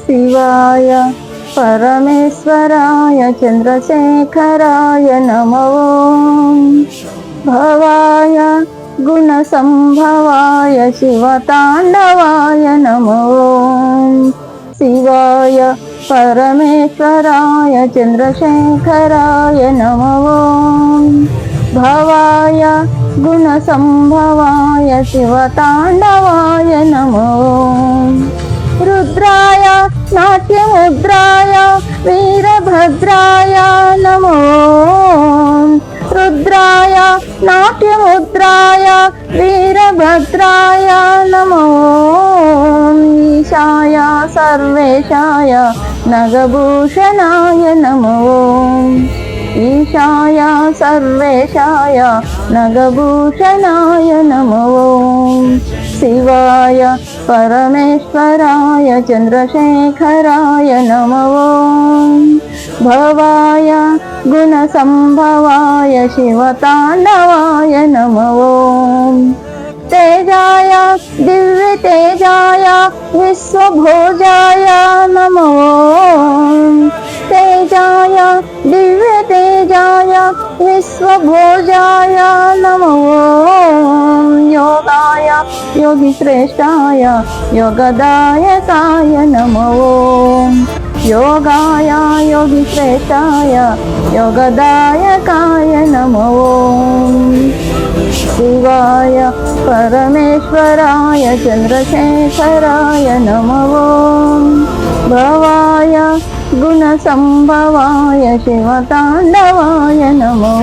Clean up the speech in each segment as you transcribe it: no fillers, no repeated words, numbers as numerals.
शिवाय परमेश्वराय चन्द्रशेखराय नमो भवाय गुणसम्भवाय शिवताण्डवाय नमो शिवाय परमेश्वराय चन्द्रशेखराय नमो भवाय गुणसम्भवाय शिवताण्डवाय नमो रुद्राय नाट्यमुद्राय वीरभद्राय नमो रुद्राय नाट्यमुद्राय वीरभद्राय नमो ईशाय सर्वेशाय नगभूषणाय नमो ईशाय सर्वेशाय नगभूषणाय नमो शिवाय परमेश्वराय चन्द्रशेखराय नमो भवाय गुणसम्भवाय शिवताण्डवाय नमो तेजाय दिव्यतेजाय विश्वभोजाय नमो तेजाय दिव्यतेजाय विश्वभोजाय नमो योगाय योगिश्रेष्ठाय योगदायकाय नमो योगाय योगिश्रेष्ठाय योगदायकाय नमो शिवाय परमेश्वराय चन्द्रशेखराय नमो भवाय गुणसम्भवाय शिवताण्डवाय नमो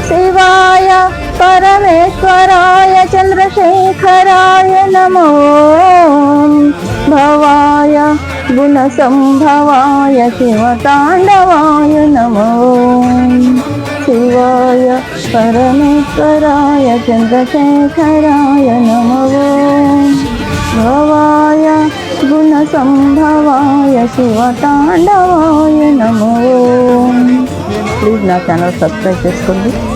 शिवाय परमेश्वराय चन्द्रशेखराय नमो भवाय गुणसम्भवाय शिवताण्डवाय नमो शिवाय परमेश्वराय चन्द्रशेखराय नमो भवाय गुणसम्भवाय शिवताण्डवाय नमो प्लीज ना ఛానల్ సబ్స్క్రైబ్ చేసుకోండి।